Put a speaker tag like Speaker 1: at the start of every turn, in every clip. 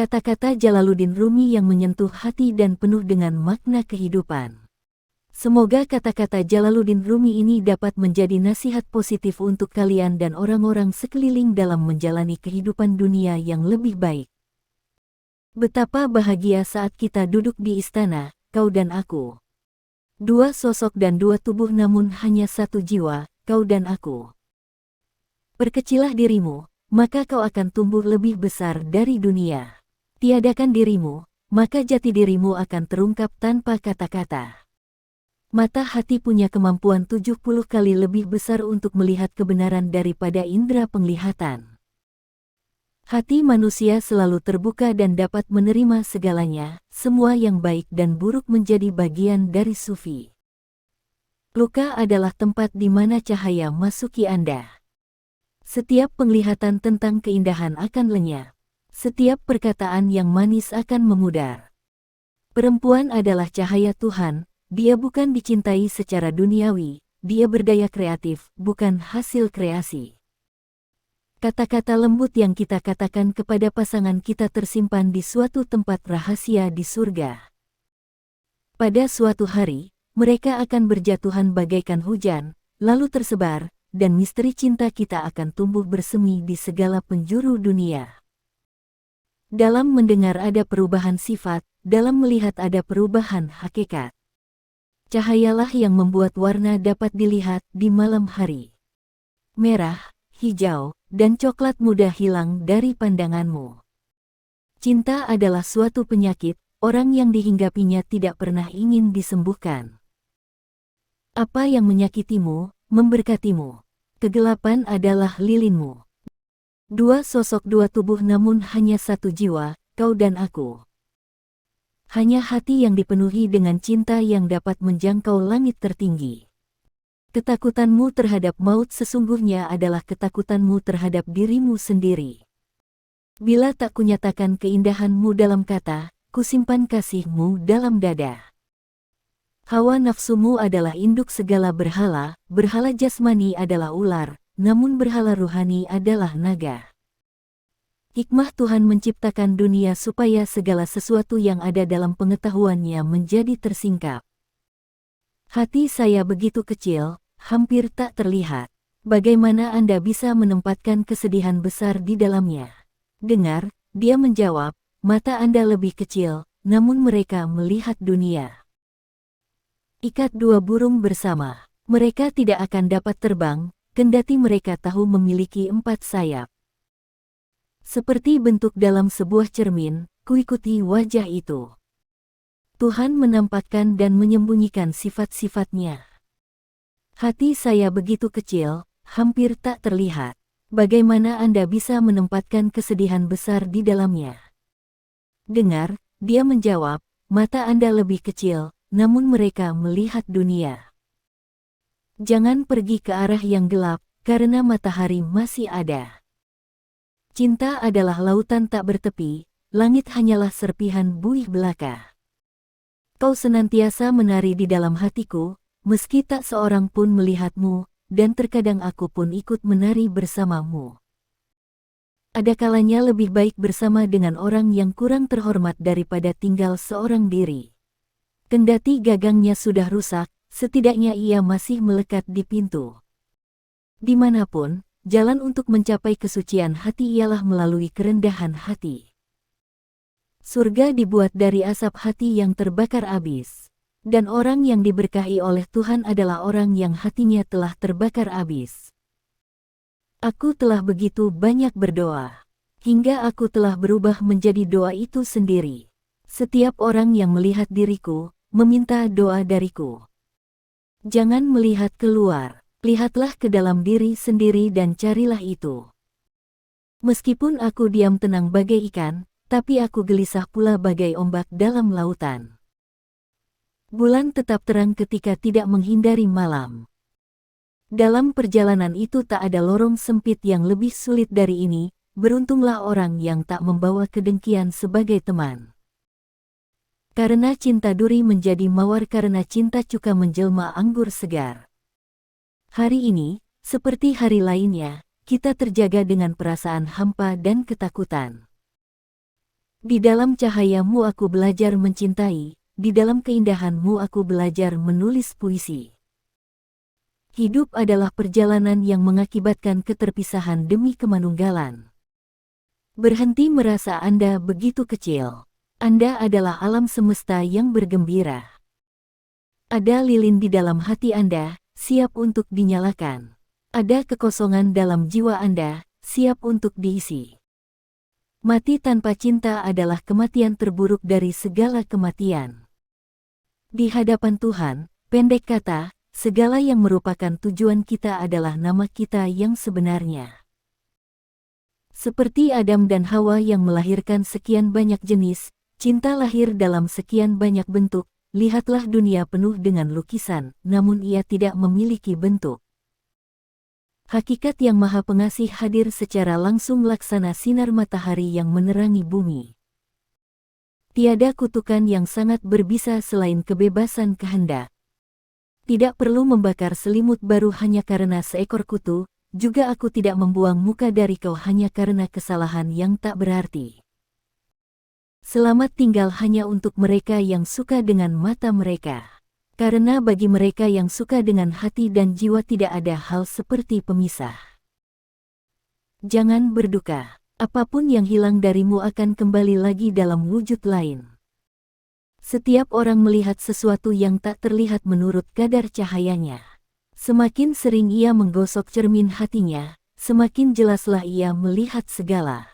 Speaker 1: Kata-kata Jalaluddin Rumi yang menyentuh hati dan penuh dengan makna kehidupan. Semoga kata-kata Jalaluddin Rumi ini dapat menjadi nasihat positif untuk kalian dan orang-orang sekeliling dalam menjalani kehidupan dunia yang lebih baik. Betapa bahagia saat kita duduk di istana, kau dan aku. Dua sosok dan dua tubuh namun hanya satu jiwa, kau dan aku. Perkecilah dirimu, maka kau akan tumbuh lebih besar dari dunia. Tiadakan dirimu, maka jati dirimu akan terungkap tanpa kata-kata. Mata hati punya kemampuan 70 kali lebih besar untuk melihat kebenaran daripada indera penglihatan. Hati manusia selalu terbuka dan dapat menerima segalanya, semua yang baik dan buruk menjadi bagian dari sufi. Luka adalah tempat di mana cahaya masuki Anda. Setiap penglihatan tentang keindahan akan lenyap. Setiap perkataan yang manis akan memudar. Perempuan adalah cahaya Tuhan, dia bukan dicintai secara duniawi, dia berdaya kreatif, bukan hasil kreasi. Kata-kata lembut yang kita katakan kepada pasangan kita tersimpan di suatu tempat rahasia di surga. Pada suatu hari, mereka akan berjatuhan bagaikan hujan, lalu tersebar, dan misteri cinta kita akan tumbuh bersemi di segala penjuru dunia. Dalam mendengar ada perubahan sifat, dalam melihat ada perubahan hakikat. Cahayalah yang membuat warna dapat dilihat di malam hari. Merah, hijau, dan coklat mudah hilang dari pandanganmu. Cinta adalah suatu penyakit, orang yang dihinggapinya tidak pernah ingin disembuhkan. Apa yang menyakitimu, memberkatimu. Kegelapan adalah lilinmu. Dua sosok dua tubuh namun hanya satu jiwa, kau dan aku. Hanya hati yang dipenuhi dengan cinta yang dapat menjangkau langit tertinggi. Ketakutanmu terhadap maut sesungguhnya adalah ketakutanmu terhadap dirimu sendiri. Bila tak kunyatakan keindahanmu dalam kata, kusimpan kasihmu dalam dada. Hawa nafsumu adalah induk segala berhala, berhala jasmani adalah ular, namun berhala ruhani adalah naga. Hikmah Tuhan menciptakan dunia supaya segala sesuatu yang ada dalam pengetahuannya menjadi tersingkap. Hati saya begitu kecil, hampir tak terlihat. Bagaimana Anda bisa menempatkan kesedihan besar di dalamnya? Dengar, dia menjawab, mata Anda lebih kecil, namun mereka melihat dunia. Ikat dua burung bersama. Mereka tidak akan dapat terbang, kendati mereka tahu memiliki 4 sayap. Seperti bentuk dalam sebuah cermin, kuikuti wajah itu. Tuhan menampakkan dan menyembunyikan sifat-sifatnya. Hati saya begitu kecil, hampir tak terlihat. Bagaimana Anda bisa menempatkan kesedihan besar di dalamnya? Dengar, dia menjawab, mata Anda lebih kecil, namun mereka melihat dunia. Jangan pergi ke arah yang gelap, karena matahari masih ada. Cinta adalah lautan tak bertepi, langit hanyalah serpihan buih belaka. Kau senantiasa menari di dalam hatiku, meski tak seorang pun melihatmu, dan terkadang aku pun ikut menari bersamamu. Ada kalanya lebih baik bersama dengan orang yang kurang terhormat daripada tinggal seorang diri. Kendati gagangnya sudah rusak, setidaknya ia masih melekat di pintu. Dimanapun, jalan untuk mencapai kesucian hati ialah melalui kerendahan hati. Surga dibuat dari asap hati yang terbakar abis. Dan orang yang diberkahi oleh Tuhan adalah orang yang hatinya telah terbakar abis. Aku telah begitu banyak berdoa, hingga aku telah berubah menjadi doa itu sendiri. Setiap orang yang melihat diriku, meminta doa dariku. Jangan melihat keluar, lihatlah ke dalam diri sendiri dan carilah itu. Meskipun aku diam tenang bagai ikan, tapi aku gelisah pula bagai ombak dalam lautan. Bulan tetap terang ketika tidak menghindari malam. Dalam perjalanan itu tak ada lorong sempit yang lebih sulit dari ini, beruntunglah orang yang tak membawa kedengkian sebagai teman. Karena cinta duri menjadi mawar, karena cinta cuka menjelma anggur segar. Hari ini, seperti hari lainnya, kita terjaga dengan perasaan hampa dan ketakutan. Di dalam cahayamu aku belajar mencintai, di dalam keindahanmu aku belajar menulis puisi. Hidup adalah perjalanan yang mengakibatkan keterpisahan demi kemanunggalan. Berhenti merasa Anda begitu kecil. Anda adalah alam semesta yang bergembira. Ada lilin di dalam hati Anda, siap untuk dinyalakan. Ada kekosongan dalam jiwa Anda, siap untuk diisi. Mati tanpa cinta adalah kematian terburuk dari segala kematian. Di hadapan Tuhan, pendek kata, segala yang merupakan tujuan kita adalah nama kita yang sebenarnya. Seperti Adam dan Hawa yang melahirkan sekian banyak jenis, cinta lahir dalam sekian banyak bentuk. Lihatlah dunia penuh dengan lukisan, namun ia tidak memiliki bentuk. Hakikat yang Maha Pengasih hadir secara langsung laksana sinar matahari yang menerangi bumi. Tiada kutukan yang sangat berbisa selain kebebasan kehendak. Tidak perlu membakar selimut baru hanya karena seekor kutu, juga aku tidak membuang muka dari kau hanya karena kesalahan yang tak berarti. Selamat tinggal hanya untuk mereka yang suka dengan mata mereka. Karena bagi mereka yang suka dengan hati dan jiwa tidak ada hal seperti pemisah. Jangan berduka. Apapun yang hilang darimu akan kembali lagi dalam wujud lain. Setiap orang melihat sesuatu yang tak terlihat menurut kadar cahayanya. Semakin sering ia menggosok cermin hatinya, semakin jelaslah ia melihat segala.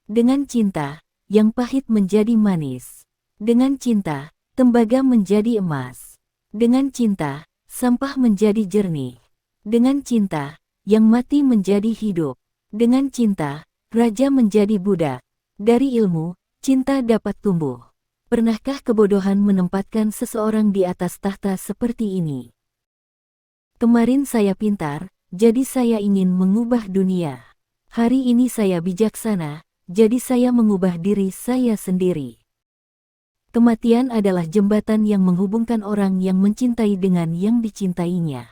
Speaker 1: Dengan cinta, yang pahit menjadi manis. Dengan cinta, tembaga menjadi emas. Dengan cinta, sampah menjadi jernih. Dengan cinta, yang mati menjadi hidup. Dengan cinta, raja menjadi budak. Dari ilmu, cinta dapat tumbuh. Pernahkah kebodohan menempatkan seseorang di atas tahta seperti ini? Kemarin saya pintar, jadi saya ingin mengubah dunia. Hari ini saya bijaksana, jadi saya mengubah diri saya sendiri. Kematian adalah jembatan yang menghubungkan orang yang mencintai dengan yang dicintainya.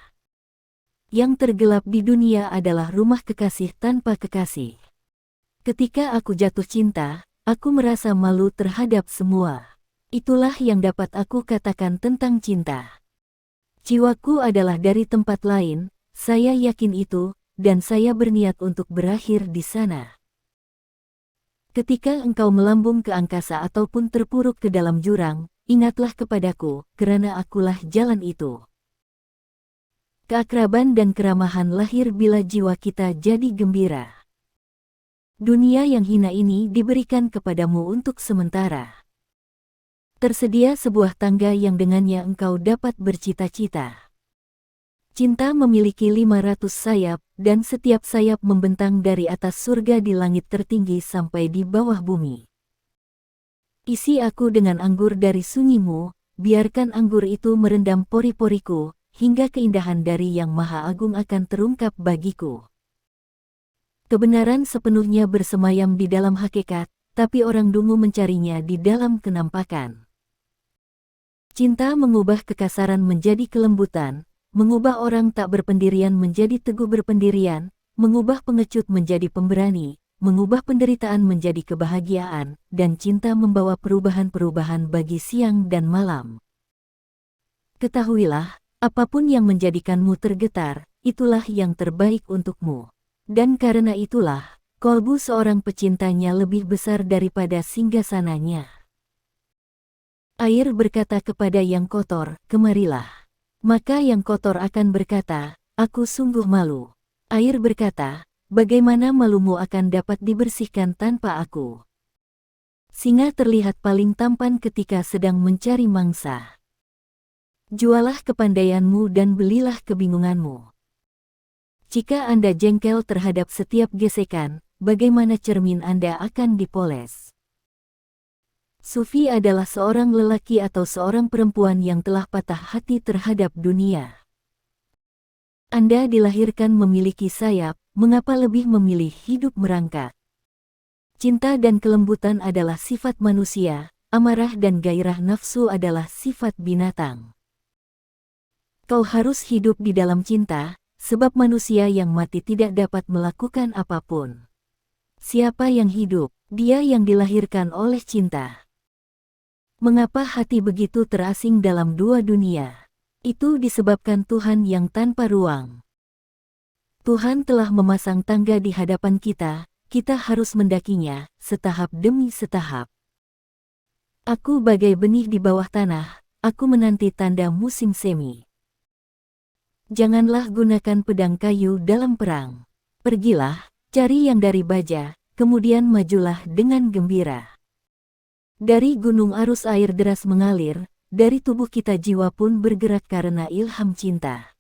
Speaker 1: Yang tergelap di dunia adalah rumah kekasih tanpa kekasih. Ketika aku jatuh cinta, aku merasa malu terhadap semua. Itulah yang dapat aku katakan tentang cinta. Jiwaku adalah dari tempat lain, saya yakin itu, dan saya berniat untuk berakhir di sana. Ketika engkau melambung ke angkasa ataupun terpuruk ke dalam jurang, ingatlah kepadaku, karena akulah jalan itu. Keakraban dan keramahan lahir bila jiwa kita jadi gembira. Dunia yang hina ini diberikan kepadamu untuk sementara. Tersedia sebuah tangga yang dengannya engkau dapat bercita-cita. Cinta memiliki 500 sayap, dan setiap sayap membentang dari atas surga di langit tertinggi sampai di bawah bumi. Isi aku dengan anggur dari sunyimu, biarkan anggur itu merendam pori-poriku, hingga keindahan dari Yang Maha Agung akan terungkap bagiku. Kebenaran sepenuhnya bersemayam di dalam hakikat, tapi orang dungu mencarinya di dalam kenampakan. Cinta mengubah kekasaran menjadi kelembutan, mengubah orang tak berpendirian menjadi teguh berpendirian, mengubah pengecut menjadi pemberani, mengubah penderitaan menjadi kebahagiaan, dan cinta membawa perubahan-perubahan bagi siang dan malam. Ketahuilah, apapun yang menjadikanmu tergetar, itulah yang terbaik untukmu. Dan karena itulah, kolbu seorang pecintanya lebih besar daripada singgasananya. Air berkata kepada yang kotor, kemarilah. Maka yang kotor akan berkata, aku sungguh malu. Air berkata, bagaimana malumu akan dapat dibersihkan tanpa aku? Singa terlihat paling tampan ketika sedang mencari mangsa. Jualah kepandaianmu dan belilah kebingunganmu. Jika Anda jengkel terhadap setiap gesekan, bagaimana cermin Anda akan dipoles? Sufi adalah seorang lelaki atau seorang perempuan yang telah patah hati terhadap dunia. Anda dilahirkan memiliki sayap, mengapa lebih memilih hidup merangkak? Cinta dan kelembutan adalah sifat manusia, amarah dan gairah nafsu adalah sifat binatang. Kau harus hidup di dalam cinta, sebab manusia yang mati tidak dapat melakukan apapun. Siapa yang hidup? Dia yang dilahirkan oleh cinta. Mengapa hati begitu terasing dalam dua dunia? Itu disebabkan Tuhan yang tanpa ruang. Tuhan telah memasang tangga di hadapan kita, kita harus mendakinya, setahap demi setahap. Aku bagai benih di bawah tanah, aku menanti tanda musim semi. Janganlah gunakan pedang kayu dalam perang. Pergilah, cari yang dari baja, kemudian majulah dengan gembira. Dari gunung arus air deras mengalir, dari tubuh kita jiwa pun bergerak karena ilham cinta.